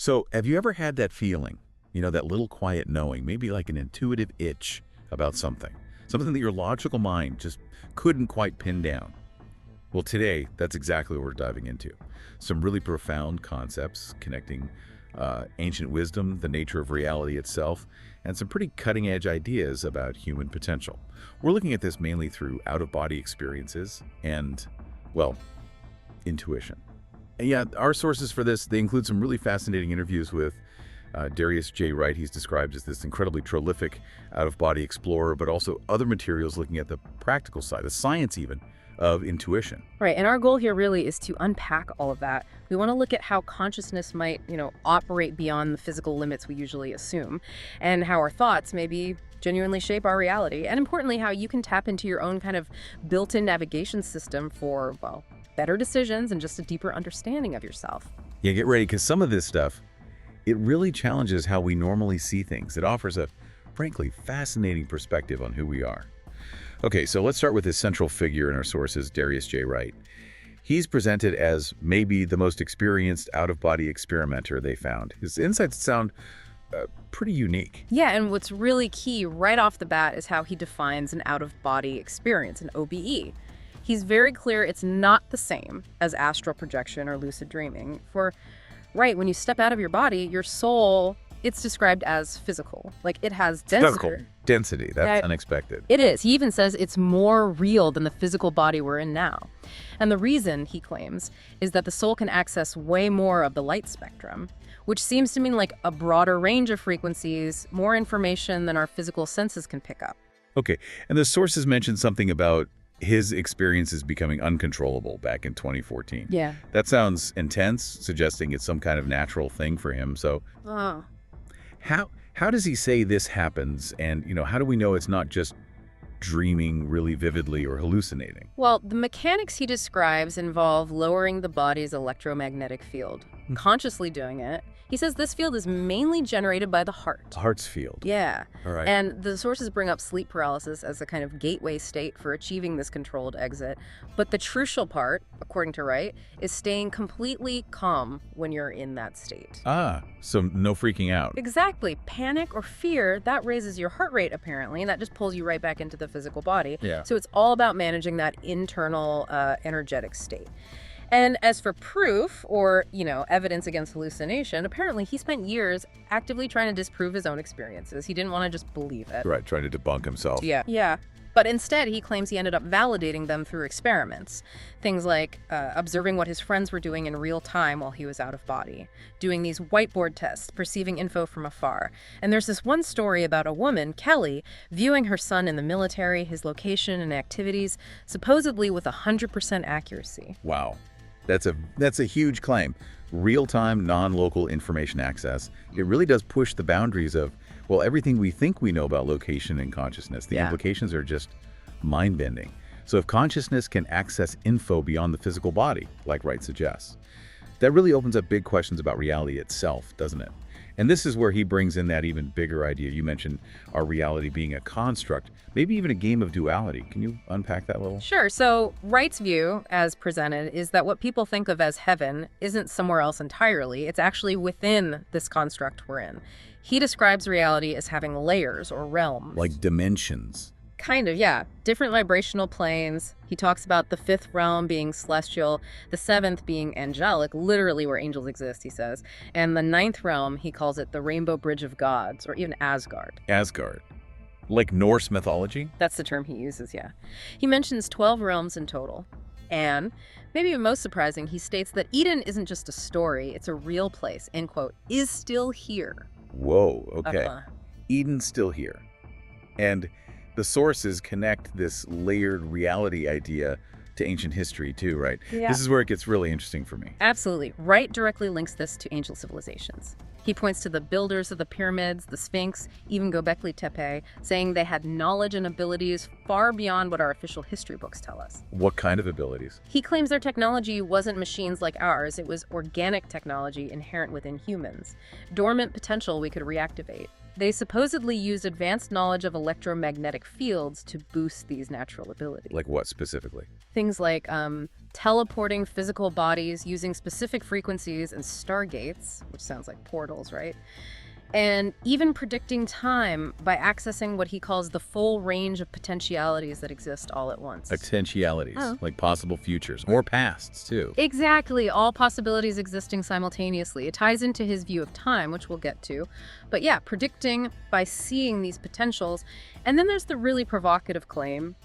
So, have you ever had that feeling, that little quiet knowing, maybe like an intuitive itch about something, something that your logical mind just couldn't quite pin down? Well, today, that's exactly what we're diving into. Some really profound concepts connecting ancient wisdom, the nature of reality itself, and some pretty cutting-edge ideas about human potential. We're looking at this mainly through out-of-body experiences and, well, intuition. And yeah, our sources for this, they include some really fascinating interviews with Darius J. Wright. He's described as this incredibly prolific out-of-body explorer, but also other materials looking at the practical side, the science even, of intuition. Right, and our goal here really is to unpack all of that. We want to look at how consciousness might, operate beyond the physical limits we usually assume, and how our thoughts maybe genuinely shape our reality, and importantly, how you can tap into your own kind of built-in navigation system for, well, better decisions and just a deeper understanding of yourself. Yeah, get ready, because some of this stuff, it really challenges how we normally see things. It offers a, frankly, fascinating perspective on who we are. Okay, so let's start with this central figure in our sources, Darius J. Wright. He's presented as maybe the most experienced out-of-body experimenter they found. His insights sound pretty unique. Yeah, and what's really key right off the bat is how he defines an out-of-body experience, an OBE. He's very clear it's not the same as astral projection or lucid dreaming. For Wright, when you step out of your body, your soul, it's described as physical. Like, it has density. Physical density. That's unexpected. It is. He even says it's more real than the physical body we're in now. And the reason, he claims, is that the soul can access way more of the light spectrum, which seems to mean like a broader range of frequencies, more information than our physical senses can pick up. Okay, and the sources mentioned something about his experiences becoming uncontrollable back in 2014. Yeah. That sounds intense, suggesting it's some kind of natural thing for him. So how does he say this happens? And, how do we know it's not just dreaming really vividly or hallucinating? Well, the mechanics he describes involve lowering the body's electromagnetic field. Consciously doing it, he says this field is mainly generated by the heart. The heart's field. Yeah. All right. And the sources bring up sleep paralysis as a kind of gateway state for achieving this controlled exit. But the crucial part, according to Wright, is staying completely calm when you're in that state. So no freaking out. Exactly. Panic or fear, that raises your heart rate, apparently, and that just pulls you right back into the physical body. Yeah. So it's all about managing that internal energetic state. And as for proof or, evidence against hallucination, apparently he spent years actively trying to disprove his own experiences. He didn't want to just believe it. Right, trying to debunk himself. Yeah. But instead, he claims he ended up validating them through experiments. Things like observing what his friends were doing in real time while he was out of body, doing these whiteboard tests, perceiving info from afar. And there's this one story about a woman, Kelly, viewing her son in the military, his location and activities, supposedly with 100% accuracy. Wow. That's a huge claim. Real-time, non-local information access. It really does push the boundaries of, well, everything we think we know about location and consciousness. The implications are just mind-bending. So if consciousness can access info beyond the physical body, like Wright suggests, that really opens up big questions about reality itself, doesn't it? And this is where he brings in that even bigger idea. You mentioned our reality being a construct, maybe even a game of duality. Can you unpack that a little? Sure. So Wright's view, as presented, is that what people think of as heaven isn't somewhere else entirely. It's actually within this construct we're in. He describes reality as having layers or realms. Like dimensions. Kind of, yeah. Different vibrational planes. He talks about the fifth realm being celestial, the seventh being angelic, literally where angels exist, he says. And the ninth realm, he calls it the Rainbow Bridge of Gods, or even Asgard. Asgard. Like Norse mythology? That's the term he uses, yeah. He mentions 12 realms in total. And, maybe most surprising, he states that Eden isn't just a story, it's a real place, end quote, is still here. Whoa, okay. Eden's still here. And the sources connect this layered reality idea to ancient history too, right? Yeah. This is where it gets really interesting for me. Absolutely. Wright directly links this to ancient civilizations. He points to the builders of the pyramids, the Sphinx, even Göbekli Tepe, saying they had knowledge and abilities far beyond what our official history books tell us. What kind of abilities? He claims their technology wasn't machines like ours, it was organic technology inherent within humans. Dormant potential we could reactivate. They supposedly used advanced knowledge of electromagnetic fields to boost these natural abilities. Like what specifically? Things like teleporting physical bodies using specific frequencies and stargates, which sounds like portals, right? And even predicting time by accessing what he calls the full range of potentialities that exist all at once. Potentialities, Oh. like possible futures, or pasts, too. Exactly, all possibilities existing simultaneously. It ties into his view of time, which we'll get to. But yeah, predicting by seeing these potentials. And then there's the really provocative claim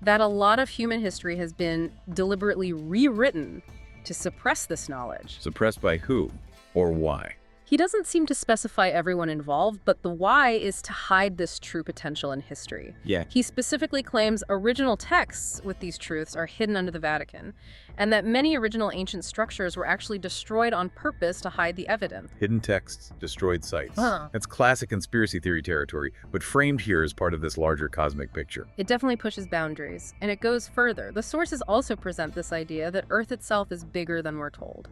that a lot of human history has been deliberately rewritten to suppress this knowledge. Suppressed by who or why? He doesn't seem to specify everyone involved, but the why is to hide this true potential in history. Yeah. He specifically claims original texts with these truths are hidden under the Vatican, and that many original ancient structures were actually destroyed on purpose to hide the evidence. Hidden texts, destroyed sites. Huh. That's classic conspiracy theory territory, but framed here as part of this larger cosmic picture. It definitely pushes boundaries, and it goes further. The sources also present this idea that Earth itself is bigger than we're told,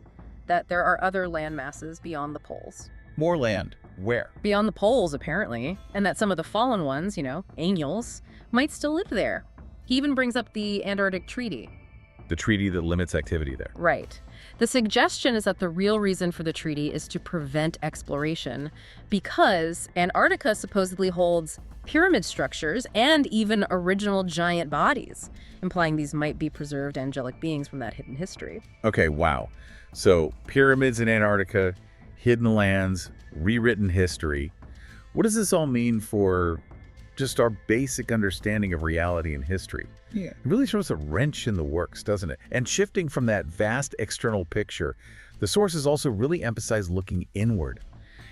that there are other land masses beyond the poles. More land. Where? Beyond the poles, apparently, and that some of the fallen ones, angels, might still live there. He even brings up the Antarctic Treaty. The treaty that limits activity there. Right. The suggestion is that the real reason for the treaty is to prevent exploration, because Antarctica supposedly holds pyramid structures and even original giant bodies, implying these might be preserved angelic beings from that hidden history. Okay, wow. So, pyramids in Antarctica, hidden lands, rewritten history. What does this all mean for just our basic understanding of reality and history? Yeah. It really throws a wrench in the works, doesn't it? And shifting from that vast external picture, the sources also really emphasize looking inward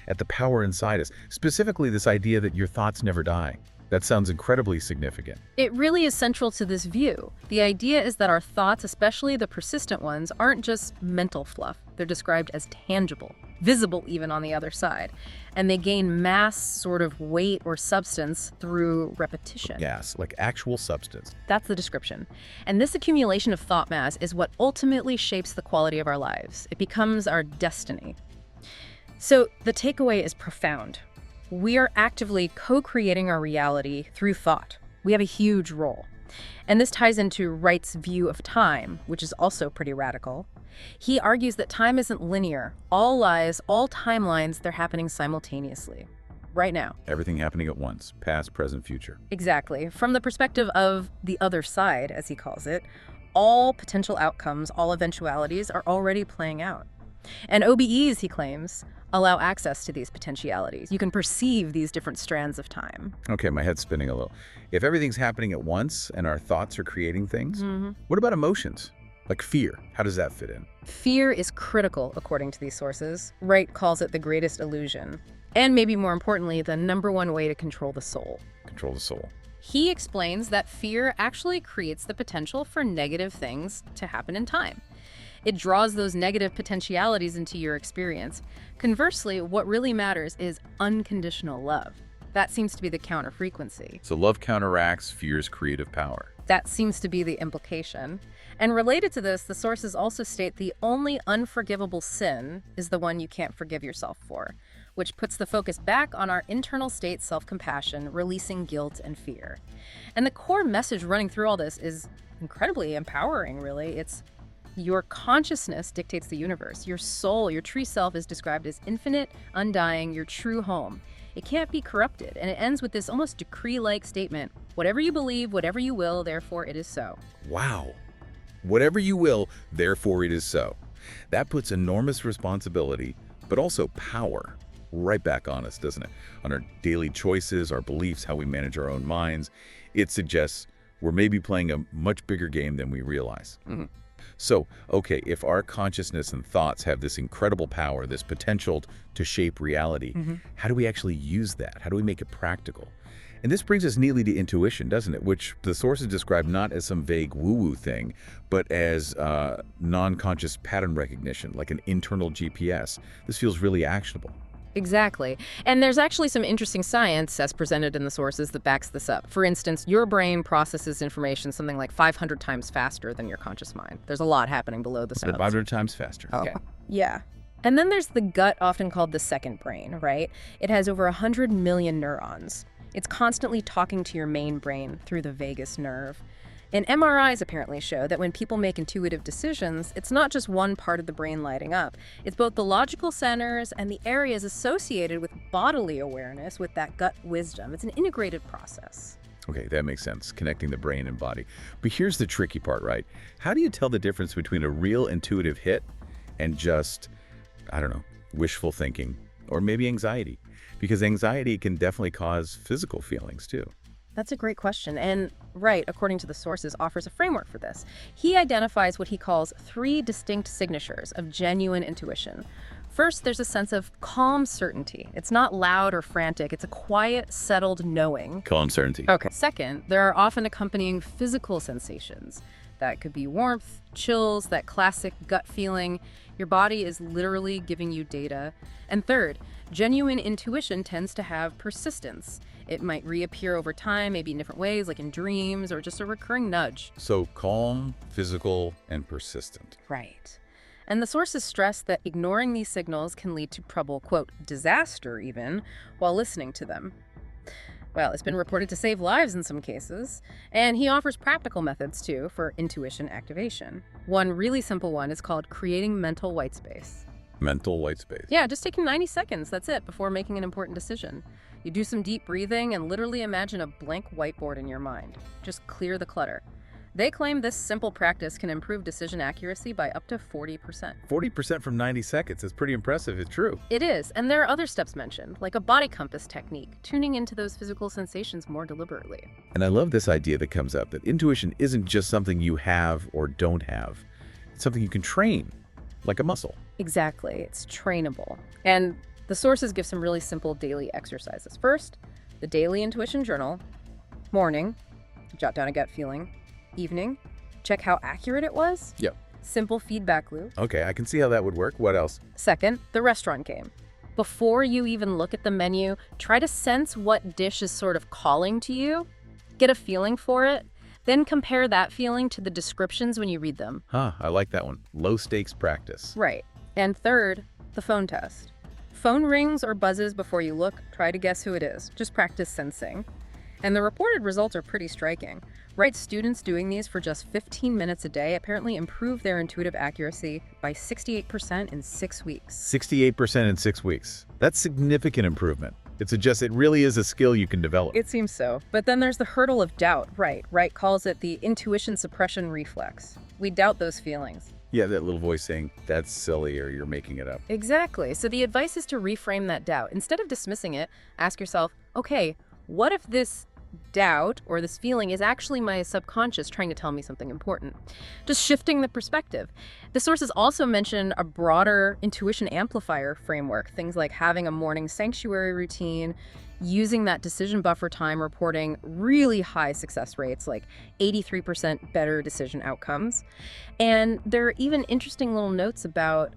at the power inside us, specifically this idea that your thoughts never die. That sounds incredibly significant. It really is central to this view. The idea is that our thoughts, especially the persistent ones, aren't just mental fluff. They're described as tangible, visible even on the other side. And they gain mass, sort of weight or substance through repetition. Yes, like actual substance. That's the description. And this accumulation of thought mass is what ultimately shapes the quality of our lives. It becomes our destiny. So the takeaway is profound. We are actively co-creating our reality through thought. We have a huge role. And this ties into Wright's view of time, which is also pretty radical. He argues that time isn't linear. All lives, all timelines, they're happening simultaneously, right now. Everything happening at once, past, present, future. Exactly. From the perspective of the other side, as he calls it, all potential outcomes, all eventualities are already playing out. And OBEs, he claims, allow access to these potentialities. You can perceive these different strands of time. Okay, my head's spinning a little. If everything's happening at once and our thoughts are creating things, what about emotions? Like fear, how does that fit in? Fear is critical, according to these sources. Wright calls it the greatest illusion. And maybe more importantly, the #1 way to control the soul. Control the soul. He explains that fear actually creates the potential for negative things to happen in time. It draws those negative potentialities into your experience. Conversely, what really matters is unconditional love. That seems to be the counter frequency. So love counteracts fear's creative power. That seems to be the implication. And related to this, the sources also state the only unforgivable sin is the one you can't forgive yourself for, which puts the focus back on our internal state self-compassion, releasing guilt and fear. And the core message running through all this is incredibly empowering, really. It's your consciousness dictates the universe. Your soul, your true self, is described as infinite, undying, your true home. It can't be corrupted, and it ends with this almost decree-like statement: whatever you believe, whatever you will, therefore it is so. Wow. Whatever you will, therefore it is so. That puts enormous responsibility, but also power, right back on us, doesn't it? On our daily choices, our beliefs, how we manage our own minds. It suggests we're maybe playing a much bigger game than we realize. So, okay, if our consciousness and thoughts have this incredible power, this potential to shape reality, how do we actually use that? How do we make it practical? And this brings us neatly to intuition, doesn't it? Which the sources describe not as some vague woo-woo thing, but as non-conscious pattern recognition, like an internal GPS. This feels really actionable. Exactly. And there's actually some interesting science, as presented in the sources, that backs this up. For instance, your brain processes information something like 500 times faster than your conscious mind. There's a lot happening below the surface. 500 times faster. Okay. Yeah. And then there's the gut, often called the second brain, right? It has over 100 million neurons. It's constantly talking to your main brain through the vagus nerve. And MRIs apparently show that when people make intuitive decisions, it's not just one part of the brain lighting up. It's both the logical centers and the areas associated with bodily awareness, with that gut wisdom. It's an integrated process. Okay, that makes sense, connecting the brain and body. But here's the tricky part, right? How do you tell the difference between a real intuitive hit and just, I don't know, wishful thinking or maybe anxiety? Because anxiety can definitely cause physical feelings too. That's a great question. And Wright, according to the sources, offers a framework for this. He identifies what he calls 3 distinct signatures of genuine intuition. First, there's a sense of calm certainty. It's not loud or frantic. It's a quiet, settled knowing. Calm certainty. Okay. Second, there are often accompanying physical sensations. That could be warmth, chills, that classic gut feeling. Your body is literally giving you data. And third, genuine intuition tends to have persistence. It might reappear over time, maybe in different ways, like in dreams or just a recurring nudge. So calm, physical, and persistent. Right. And the sources stress that ignoring these signals can lead to trouble, quote, disaster even, while listening to them. Well, it's been reported to save lives in some cases. And he offers practical methods, too, for intuition activation. One really simple one is called creating mental white space. Mental white space. Yeah, just taking 90 seconds, that's it, before making an important decision. You do some deep breathing and literally imagine a blank whiteboard in your mind. Just clear the clutter. They claim this simple practice can improve decision accuracy by up to 40%. 40% from 90 seconds is pretty impressive. It's true. It is, and there are other steps mentioned, like a body compass technique, tuning into those physical sensations more deliberately. And I love this idea that comes up, that intuition isn't just something you have or don't have. It's something you can train, like a muscle. Exactly, it's trainable. And the sources give some really simple daily exercises. First, the daily intuition journal. Morning, jot down a gut feeling. Evening, check how accurate it was. Yep. Simple feedback loop. Okay, I can see how that would work. What else? Second, the restaurant game. Before you even look at the menu, try to sense what dish is sort of calling to you. Get a feeling for it. Then compare that feeling to the descriptions when you read them. I like that one. Low stakes practice. Right. And third, the phone test. Phone rings or buzzes before you look. Try to guess who it is. Just practice sensing. And the reported results are pretty striking. Wright students doing these for just 15 minutes a day apparently improved their intuitive accuracy by 68% in 6 weeks. 68% in 6 weeks. That's significant improvement. It suggests it really is a skill you can develop. It seems so. But then there's the hurdle of doubt, right? Wright calls it the intuition suppression reflex. We doubt those feelings. Yeah, that little voice saying, that's silly, or you're making it up. Exactly. So the advice is to reframe that doubt. Instead of dismissing it, ask yourself, okay, what if this doubt or this feeling is actually my subconscious trying to tell me something important? Just shifting the perspective. The sources also mention a broader intuition amplifier framework, things like having a morning sanctuary routine, using that decision buffer time, reporting really high success rates, like 83% better decision outcomes. And there are even interesting little notes about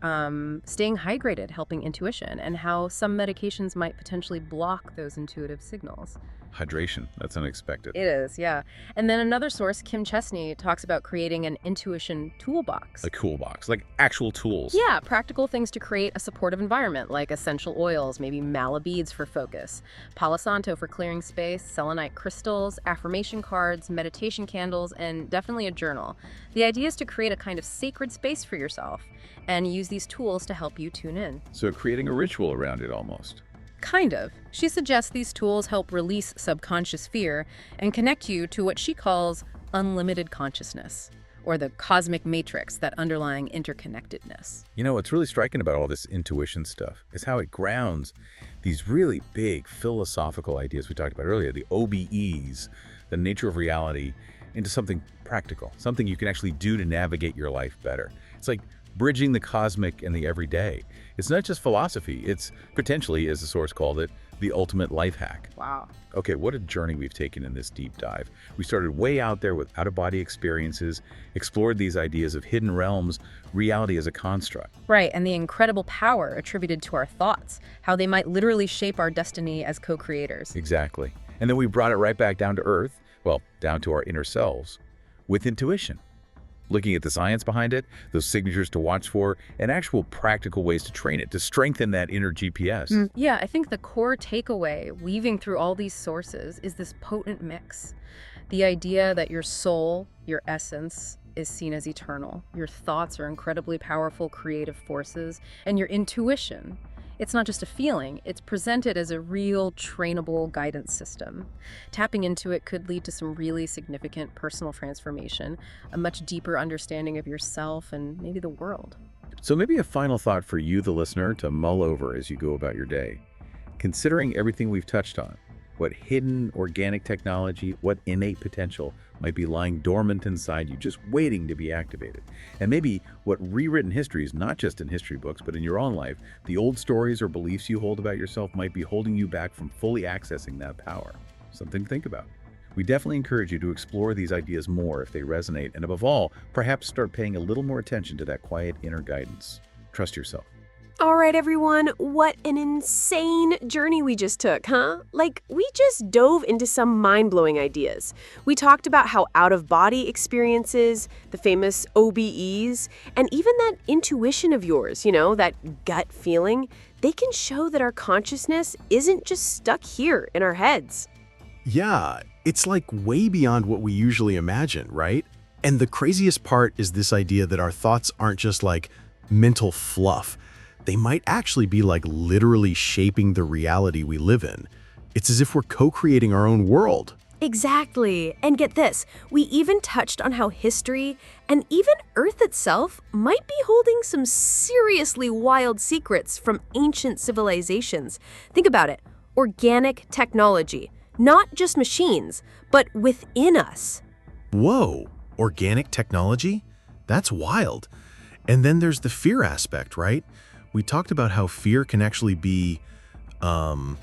staying hydrated, helping intuition, and how some medications might potentially block those intuitive signals. Hydration, that's unexpected. It is, yeah. And then another source, Kim Chesney, talks about creating an intuition toolbox. A cool box, like actual tools. Yeah, practical things to create a supportive environment, like essential oils, maybe mallow beads for focus, Palo Santo for clearing space, selenite crystals, affirmation cards, meditation candles, and definitely a journal. The idea is to create a kind of sacred space for yourself and use these tools to help you tune in. So creating a ritual around it almost. Kind of. She suggests these tools help release subconscious fear and connect you to what she calls unlimited consciousness, or the cosmic matrix, that underlying interconnectedness. You know, what's really striking about all this intuition stuff is how it grounds these really big philosophical ideas we talked about earlier, the OBEs, the nature of reality, into something practical, something you can actually do to navigate your life better. It's like bridging the cosmic and the everyday. It's not just philosophy, it's potentially, as the source called it, the ultimate life hack. Wow. Okay, what a journey we've taken in this deep dive. We started way out there with out-of-body experiences, explored these ideas of hidden realms, reality as a construct. Right, and the incredible power attributed to our thoughts, how they might literally shape our destiny as co-creators. Exactly. And then we brought it right back down to earth, well, down to our inner selves, with intuition. Looking at the science behind it, those signatures to watch for, and actual practical ways to train it, to strengthen that inner GPS. Yeah, I think the core takeaway, weaving through all these sources, is this potent mix. The idea that your soul, your essence, is seen as eternal. Your thoughts are incredibly powerful creative forces, and your intuition, it's not just a feeling, it's presented as a real trainable guidance system. Tapping into it could lead to some really significant personal transformation, a much deeper understanding of yourself and maybe the world. So maybe a final thought for you, the listener, to mull over as you go about your day. Considering everything we've touched on, what hidden organic technology, what innate potential might be lying dormant inside you, just waiting to be activated. And maybe what rewritten histories, not just in history books, but in your own life, the old stories or beliefs you hold about yourself might be holding you back from fully accessing that power. Something to think about. We definitely encourage you to explore these ideas more if they resonate, and above all, perhaps start paying a little more attention to that quiet inner guidance. Trust yourself. All right, everyone, what an insane journey we just took, huh? Like, we just dove into some mind-blowing ideas. We talked about how out-of-body experiences, the famous OBEs, and even that intuition of yours, that gut feeling, they can show that our consciousness isn't just stuck here in our heads. Yeah, it's like way beyond what we usually imagine, right? And the craziest part is this idea that our thoughts aren't just like mental fluff. They might actually be like literally shaping the reality we live in. It's as if we're co-creating our own world. Exactly. And get this, we even touched on how history and even Earth itself might be holding some seriously wild secrets from ancient civilizations. Think about it. Organic technology. Not just machines, but within us. Whoa, organic technology? That's wild. And then there's the fear aspect, right? We talked about how fear can actually be an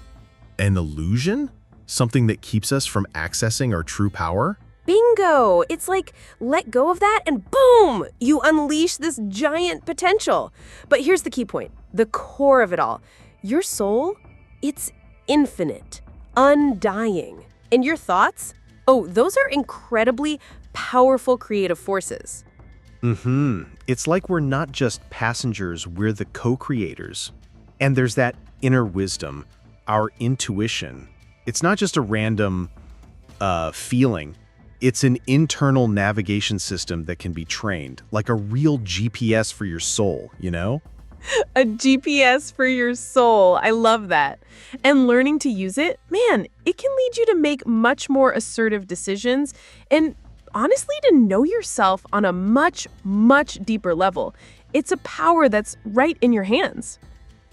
illusion, something that keeps us from accessing our true power. Bingo! It's like, let go of that and boom! You unleash this giant potential. But here's the key point, the core of it all. Your soul, it's infinite, undying. And your thoughts? Oh, those are incredibly powerful creative forces. It's like we're not just passengers, we're the co-creators. And there's that inner wisdom, our intuition. It's not just a random feeling. It's an internal navigation system that can be trained, like a real GPS for your soul, A GPS for your soul. I love that. And learning to use it, man, it can lead you to make much more assertive decisions and honestly to know yourself on a much, much deeper level. It's a power that's right in your hands.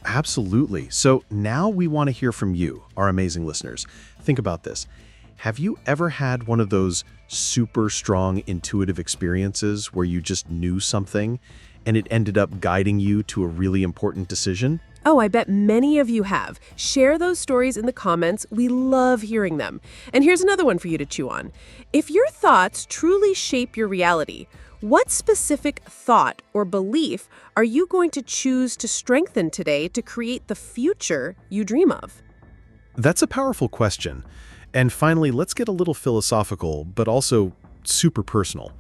Absolutely. So now we want to hear from you, our amazing listeners. Think about this. Have you ever had one of those super strong intuitive experiences where you just knew something and it ended up guiding you to a really important decision? Oh, I bet many of you have. Share those stories in the comments. We love hearing them. And here's another one for you to chew on. If your thoughts truly shape your reality, what specific thought or belief are you going to choose to strengthen today to create the future you dream of? That's a powerful question. And finally, let's get a little philosophical, but also super personal.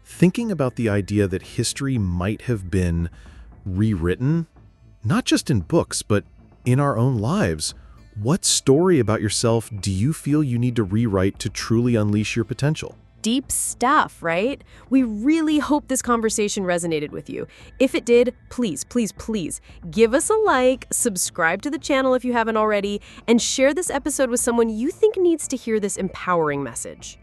Thinking about the idea that history might have been rewritten, not just in books, but in our own lives. What story about yourself do you feel you need to rewrite to truly unleash your potential? Deep stuff, right? We really hope this conversation resonated with you. If it did, please, please, please give us a like, subscribe to the channel if you haven't already, and share this episode with someone you think needs to hear this empowering message.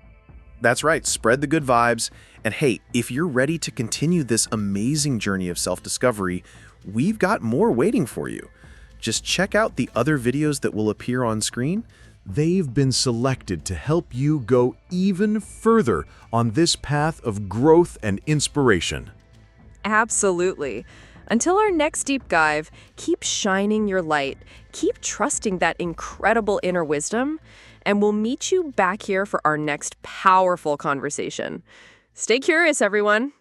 That's right, spread the good vibes. And hey, if you're ready to continue this amazing journey of self-discovery, we've got more waiting for you. Just check out the other videos that will appear on screen. They've been selected to help you go even further on this path of growth and inspiration. Absolutely. Until our next deep dive, keep shining your light, keep trusting that incredible inner wisdom, and we'll meet you back here for our next powerful conversation. Stay curious, everyone.